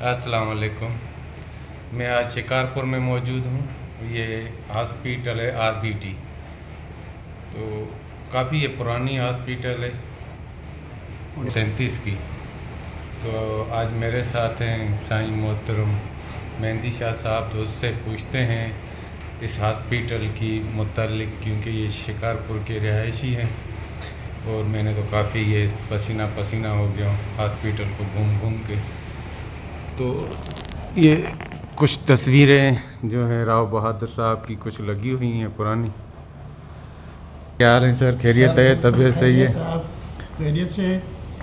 अस्सलाम वालेकुम। मैं आज शिकारपुर में मौजूद हूँ। ये हॉस्पिटल है आरबीटी। तो काफ़ी ये पुरानी हॉस्पिटल है 37 की। तो आज मेरे साथ हैं साईं मोहतरम मेहंदी शाह साहब। तो उससे पूछते हैं इस हॉस्पिटल की मुतालिक, क्योंकि ये शिकारपुर के रिहायशी हैं और मैंने तो काफ़ी ये पसीना पसीना हो गया हूँ हॉस्पिटल को घूम घूम के। तो ये कुछ तस्वीरें जो है राव बहादुर साहब की कुछ लगी हुई हैं पुरानी। क्या हाल है सर? खैरियत है? तबीयत सही है? खैरियत से?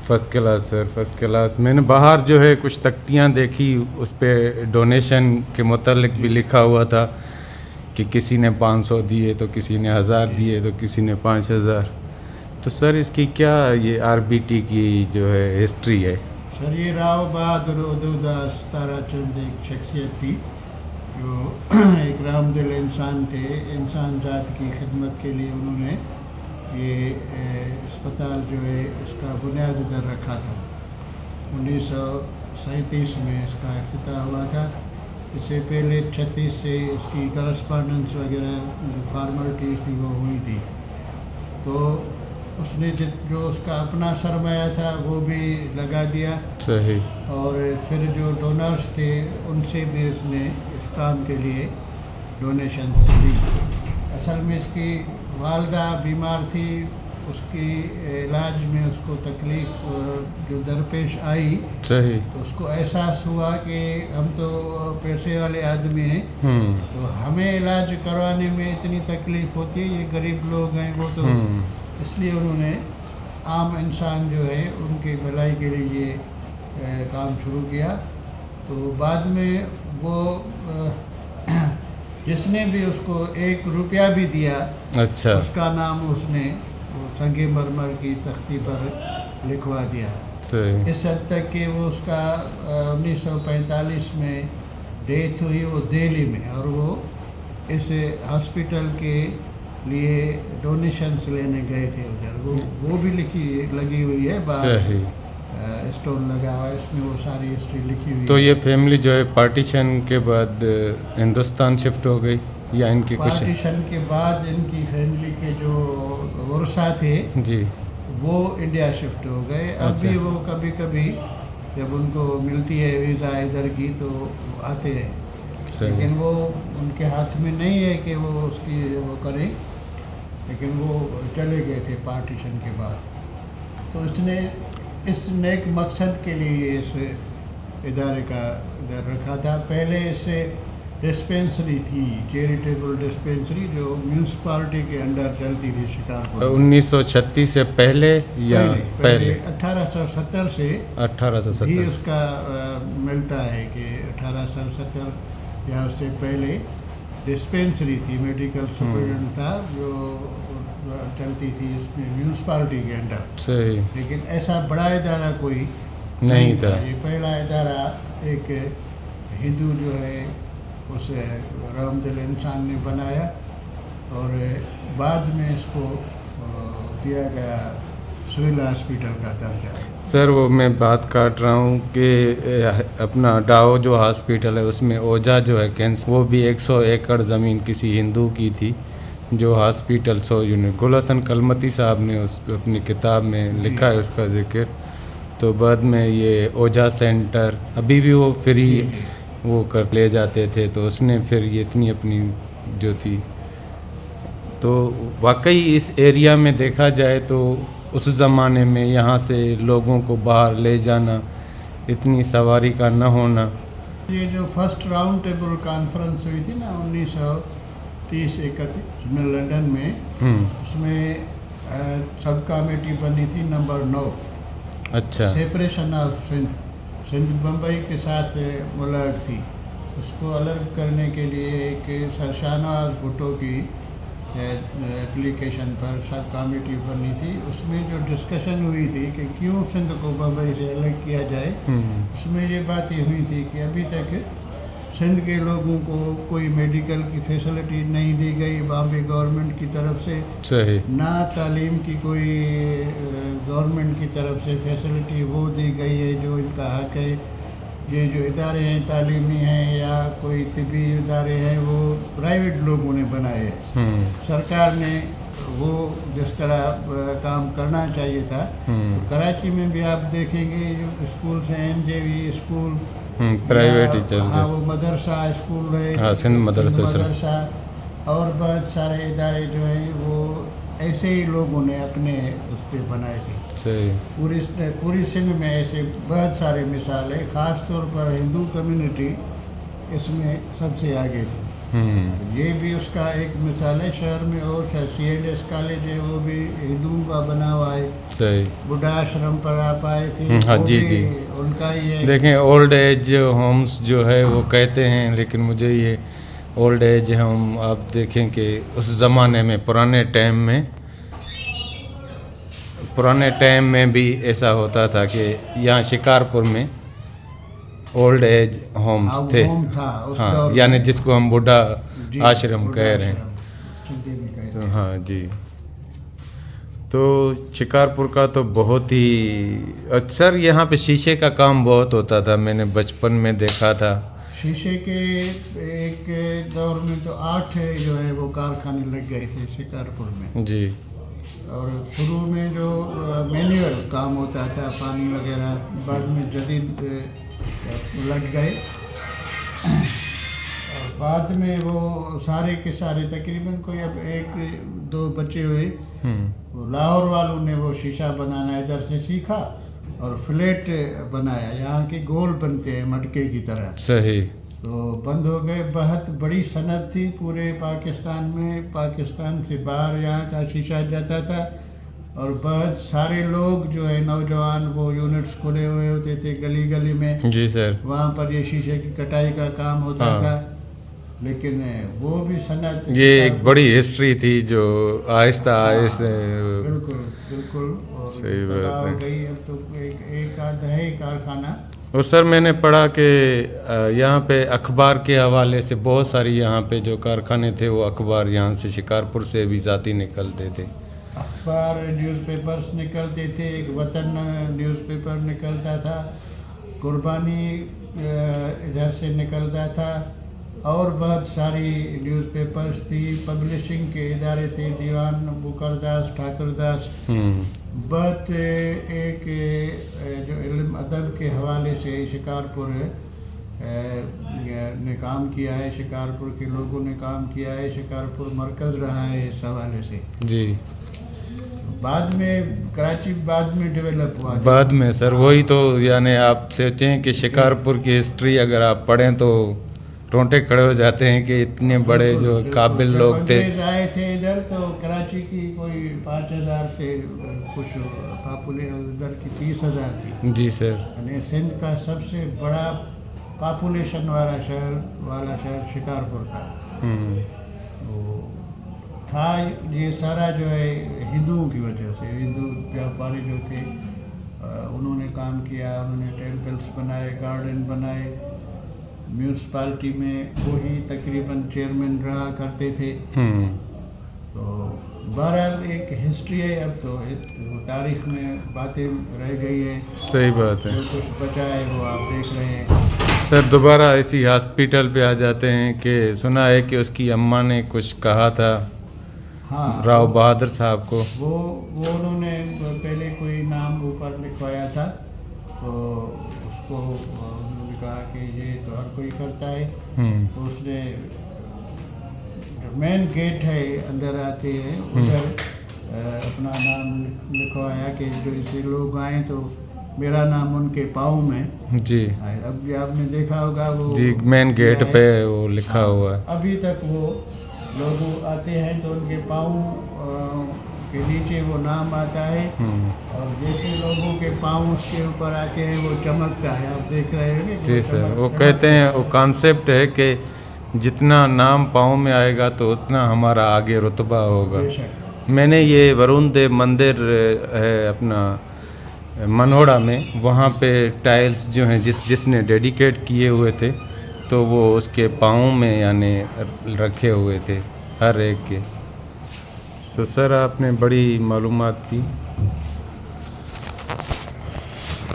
First class sir, first class. मैंने बाहर जो है कुछ तख्तियाँ देखी, उस पर डोनेशन के मुतालिक भी लिखा हुआ था कि किसी ने 500 दिए तो किसी ने 1000 दिए तो किसी ने 5000। तो सर इसकी क्या ये आरबीटी की जो है हिस्ट्री है? सर ये राव बहादुर उदौदास ताराचंद एक शख्सियत थी जो एक रामदिल इंसान थे। इंसान जात की खिदमत के लिए उन्होंने ये अस्पताल जो है उसका बुनियाद दर रखा था। 1937 में इसका इफ्तिताह हुआ था। इससे पहले 36 से इसकी करस्पॉन्डेंस वगैरह जो फॉर्मेलिटीज़ थी वो हुई थी। तो उसने जो उसका अपना सरमाया था वो भी लगा दिया। सही। और फिर जो डोनर्स थे उनसे भी उसने इस काम के लिए डोनेशन ली। असल में इसकी वालदा बीमार थी, उसकी इलाज में उसको तकलीफ़ जो दरपेश आई, सही, तो उसको एहसास हुआ कि हम तो पैसे वाले आदमी हैं, तो हमें इलाज करवाने में इतनी तकलीफ़ होती है, ये गरीब लोग हैं वो तो। इसलिए उन्होंने आम इंसान जो है उनकी भलाई के लिए ये काम शुरू किया। तो बाद में वो जिसने भी उसको 1 रुपया भी दिया, अच्छा, उसका नाम उसने वो संगे मरमर की तख्ती पर लिखवा दिया। सही। इस हद तक कि वो उसका 1945 में डेथ हुई वो दिल्ली में, और वो इस हॉस्पिटल के लिए डोनेशंस लेने गए थे उधर। वो भी लगी हुई है, बाहर स्टोन लगा हुआ है, इसमें वो सारी हिस्ट्री लिखी हुई है। तो ये फैमिली जो है पार्टीशन के बाद हिंदुस्तान शिफ्ट हो गई या इनकी कुछ? पार्टीशन के बाद इनकी फैमिली के जो वर्षा थे जी वो इंडिया शिफ्ट हो गए। अब अच्छा। भी वो कभी कभी जब उनको मिलती है वीज़ा इधर की तो आते हैं, लेकिन वो उनके हाथ में नहीं है कि वो उसकी वो करें, लेकिन वो चले गए थे पार्टीशन के बाद। तो इसने इस नेक मकसद के लिए इस इदारे का इधर रखा था। पहले इससे डिस्पेंसरी थी, चैरिटेबल डिस्पेंसरी, जो म्यूनसिपालिटी के अंडर चलती थी शिकारपुर। 1936 से पहले या पहले? 1870 से 1870 भी उसका मिलता है कि 1870 या उससे पहले डिस्पेंसरी थी, मेडिकल सुपरिटेंडेंट था जो चलती थी इसमें म्यूनसिपालिटी के अंडर। सही। लेकिन ऐसा बड़ा इदारा कोई नहीं था। ये पहला इदारा एक हिंदू जो है उस रामदिल इंसान ने बनाया, और बाद में इसको दिया गया सिविल हॉस्पिटल का दर्जा। सर वो मैं बात काट रहा हूँ कि अपना डाओ जो हॉस्पिटल है उसमें ओझा जो है कैंसर, वो भी 100 एकड़ ज़मीन किसी हिंदू की थी जो हॉस्पिटल 100 यूनिट। गुल हसन कलमती साहब ने उस अपनी किताब में लिखा है उसका जिक्र। तो बाद में ये ओझा सेंटर अभी भी वो फ्री वो कर ले जाते थे, तो उसने फिर ये इतनी अपनी जो थी। तो वाकई इस एरिया में देखा जाए तो उस ज़माने में यहाँ से लोगों को बाहर ले जाना, इतनी सवारी का न होना। ये जो फर्स्ट राउंड टेबल कॉन्फ्रेंस हुई थी ना 1930-31 में लंदन में, उसमें सब कमेटी बनी थी नंबर 9। अच्छा। सेपरेशन ऑफ सिंध बम्बई के साथ मुलाक थी, उसको अलग करने के लिए एक सर शाहनवाज भुट्टो की एप्लीकेशन पर सब कमेटी बनी थी। उसमें जो डिस्कशन हुई थी कि क्यों सिंध को बम्बई से अलग किया जाए, उसमें ये बातें हुई थी कि अभी तक सिंध के लोगों को कोई मेडिकल की फैसिलिटी नहीं दी गई बॉम्बे गवर्नमेंट की तरफ से, सही। ना तालीम की कोई गवर्नमेंट की तरफ से फैसिलिटी वो दी गई है जो इनका हक है। ये जो इदारे हैं तालीमी हैं या कोई तिब्बी इदारे हैं वो प्राइवेट लोगों ने बनाए हैं। सरकार ने वो जिस तरह काम करना चाहिए था, तो कराची में भी आप देखेंगे जो स्कूल हैं NJV स्कूल, प्राइवेट टीचर्स, हाँ वो मदरसा स्कूल है, हाँ सिंध मदरसा और बहुत सारे इदारे जो हैं वो ऐसे ही लोगों ने अपने उससे बनाए थे। सही। पूरी सिंध में ऐसे बहुत सारे मिसाल है, ख़ास तौर पर हिंदू कम्युनिटी इसमें सबसे आगे थी। तो ये भी उसका एक मिसाल है। शहर में और CNS कॉलेज है, वो भी हिंदुओं का बना हुआ है। सही। बुढ़ा आश्रम पर आप आए थे, हाँ वो जी भी जी, उनका ही है। देखें ओल्ड एज होम्स जो है वो कहते हैं, लेकिन मुझे ये ओल्ड एज होम आप देखें कि उस ज़माने में पुराने टाइम में भी ऐसा होता था कि यहाँ शिकारपुर में ओल्ड एज होम्स थे। होम था उस हाँ, दौर यानी में। जिसको हम बुढ़ा जी, आश्रम बुढ़ा कह रहे हैं। आश्रम हिंदी में कहते तो हैं। हाँ जी, तो शिकारपुर का तो बहुत ही अक्सर यहाँ पे शीशे का काम बहुत होता था, मैंने बचपन में देखा था। शीशे के एक दौर में तो 8 जो है वो कारखाने लग गए थे शिकारपुर में जी। और शुरू में जो मैनुअल काम होता था पानी वगैरह, बाद में जदीद लग गए और बाद में वो सारे के सारे तकरीबन कोई अब 1-2 बचे हुए। वो लाहौर वालों ने वो शीशा बनाना इधर से सीखा और फ्लैट बनाया, यहाँ के गोल बनते हैं मटके की तरह। सही। तो बंद हो गए। बहुत बड़ी सनत थी पूरे पाकिस्तान में, पाकिस्तान से बाहर यहाँ का शीशा जाता था और बहुत सारे लोग जो है नौजवान वो यूनिट्स खुले हुए होते थे गली गली में। जी सर। वहाँ पर ये शीशे की कटाई का काम होता हाँ। था, लेकिन वो भी सनत ये एक बड़ी हिस्ट्री थी जो आहिस्ता आहिस्ता। बिल्कुल बिल्कुल और सही बात तबाह है। हो गई। अब तो एक आध है कारखाना। और सर मैंने पढ़ा कि यहाँ पे अखबार के हवाले से बहुत सारी यहाँ पे जो कारखाने थे वो अखबार यहाँ से शिकारपुर से भी ज़ाती निकलते थे। अखबार न्यूज़पेपर्स निकलते थे, एक वतन न्यूज़पेपर निकलता था, कुर्बानी इधर से निकलता था और बहुत सारी न्यूज़पेपर्स थी। पब्लिशिंग के इदारे थे, दीवान बुकरदास ठाकुरदास। बहुत एक जो इल्म अदब के हवाले से शिकारपुर ने काम किया है, शिकारपुर के लोगों ने काम किया है, शिकारपुर मरकज़ रहा है इस हवाले से। जी। बाद में कराची बाद में डेवलप हुआ। बाद में सर वही तो, यानी आप सोचें कि शिकारपुर की हिस्ट्री अगर आप पढ़ें तो रोंगटे खड़े हो जाते हैं कि इतने बड़े जो काबिल लोग थे। आए थे इधर तो कराची की कोई 5000 से कुछ पॉपुलेशन इधर की 30,000 थी। जी सर। यानी सिंध का सबसे बड़ा पॉपुलेशन वाला शहर शिकारपुर था। तो था ये सारा जो है हिंदुओं की वजह से, हिंदू व्यापारी जो थे उन्होंने काम किया, उन्होंने टेम्पल्स बनाए, गार्डन बनाए। म्यूनसिपालिटी में वही तकरीबन चेयरमैन रहा करते थे। तो बहरहाल एक हिस्ट्री है, अब तो तारीख में बातें रह गई है। सही बात है। जो कुछ बचा है वो आप देख रहे हैं। सर दोबारा इसी हॉस्पिटल पे आ जाते हैं कि सुना है कि उसकी अम्मा ने कुछ कहा था। हाँ, राव बहादुर साहब को वो उन्होंने पहले कोई नाम ऊपर लिखवाया था, तो उसको उन्होंने कहा कि ये तो हर कोई करता है। तो उसने जो मेन गेट है अंदर आते हैं उधर अपना नाम लिखवाया कि जो इसे लोग आए तो मेरा नाम उनके पाँव में। जी। अब भी आपने देखा होगा वो जी मेन गेट पे वो लिखा हुआ है। अभी तक वो लोग आते हैं तो उनके पाँव के नीचे वो नाम आता है और जैसे लोगों के पाँव उसके ऊपर आते हैं वो चमकता है, आप देख रहे हैं। जी सर, वो कहते हैं वो कॉन्सेप्ट है कि जितना नाम पाँव में आएगा तो उतना हमारा आगे रुतबा होगा। मैंने ये वरुण देव मंदिर है अपना मनोड़ा में, वहाँ पे टाइल्स जो हैं जिसने डेडिकेट किए हुए थे तो वो उसके पाँव में यानी रखे हुए थे हर एक के। तो सर आपने बड़ी मालूमात दी।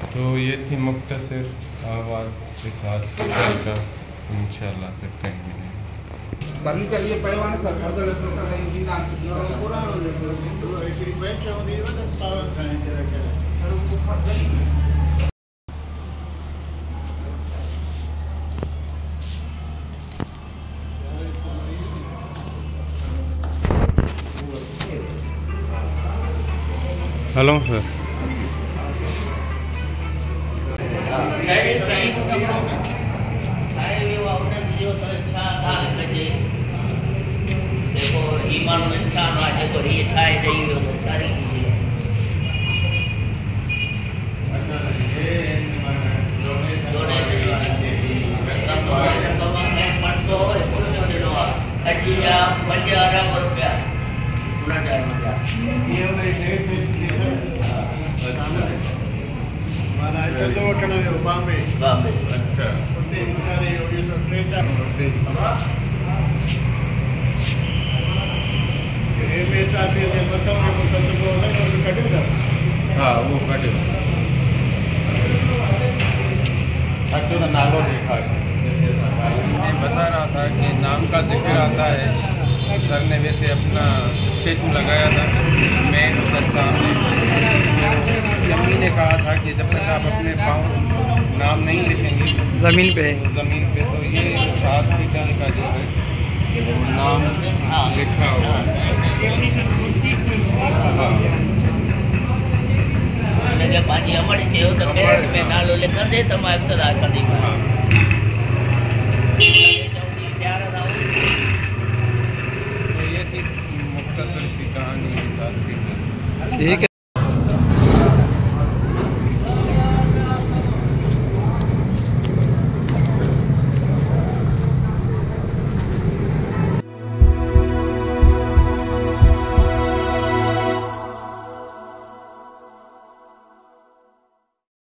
तो ये थी मुख्तसर आवाज़ इस हॉस्पिटल का इंशाल्लाह फिर कहीं मिलेंगे। बदली चाहिए पैवाने सर अगर पुरानो एक्चुअली बैठ होती है तो सारा खाने तेरा क्या हेलो सर। देखो ही माण्हू इंसान आहे जेको हीअ ठाहे ॾेई वियो त तारीख़ थी अॼु जा 5 अरब रुपया उन टाइम जा तो वठण वियो बॉम्बे बाबे अच्छा उते गुज़ारे वियो इहो त 3 में साथी ने मथां में संदको न कढियो था हाँ वो कटे तो नालो देखा मैं बता रहा था कि नाम का जिक्र आता है। सर ने वैसे अपना स्टेचू लगाया था मेन उधर सामने। अम्मी ने कहा था कि जब तक आप अपने पाँव नाम नहीं लिखेंगे ज़मीन पे तो ये हॉस्पिटल का जो है नाम लिखा हुआ है। पंहिंजी अमड़ चयो त पेरेंट में नालो लिखंदे त मां इब्तिदा कंदी